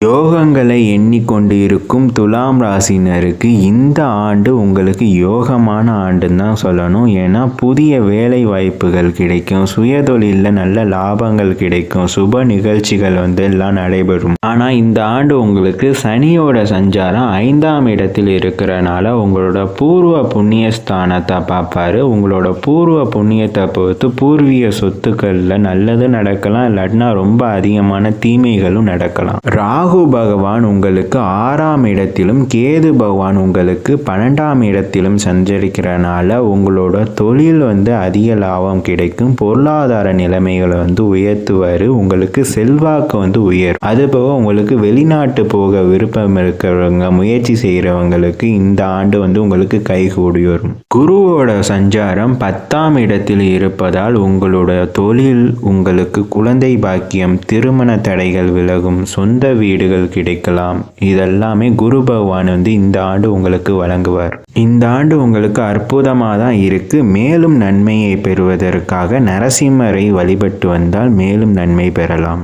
யோகங்களை எண்ணிக்கொண்டு இருக்கும் துலாம் ராசினருக்கு இந்த ஆண்டு உங்களுக்கு யோகமான ஆண்டுன்னு தான் சொல்லணும். ஏன்னா புதிய வேலை வாய்ப்புகள் கிடைக்கும், சுயதொழிலில் நல்ல லாபங்கள் கிடைக்கும், சுப நிகழ்ச்சிகள் எல்லாம் நடைபெறும். ஆனால் இந்த ஆண்டு உங்களுக்கு சனியோட சஞ்சாரம் 5ஆம் இடத்தில் இருக்கிறனால உங்களோட பூர்வ புண்ணிய ஸ்தானத்தை பார்ப்பாரு. உங்களோட பூர்வ புண்ணியத்தை பொறுத்து பூர்வீக சொத்துக்களில் நல்லது நடக்கலாம், இல்லாட்டினா ரொம்ப அதிகமான தீமைகளும் நடக்கலாம். ராகு பகவான் உங்களுக்கு 6ஆம் இடத்திலும் கேது பகவான் உங்களுக்கு 12ஆம் இடத்திலும் சஞ்சரிக்கிறனால உங்களோட தொழில் அதிக லாபம் கிடைக்கும், பொருளாதார நிலைமைகளை உயர்த்துவார், உங்களுக்கு செல்வாக்கு உயரும். அதுபோக உங்களுக்கு வெளிநாட்டு போக விருப்பம் இருக்கிறவங்க, முயற்சி செய்கிறவங்களுக்கு இந்த ஆண்டு உங்களுக்கு கைகூடி வரும். குருவோட சஞ்சாரம் 10ஆம் இடத்தில் இருப்பதால் உங்களோட தொழில், உங்களுக்கு குழந்தை பாக்கியம், திருமண தடைகள் விலகும், சொந்த வீடுகள் கிடைக்கலாம். இதெல்லாமே குரு பகவான் இந்த ஆண்டு உங்களுக்கு வழங்குவார். இந்த ஆண்டு உங்களுக்கு அற்புதமாக தான் இருக்கு. மேலும் நன்மையை பெறுவதற்காக நரசிம்மரை வழிபட்டு வந்தால் மேலும் நன்மை பெறலாம்.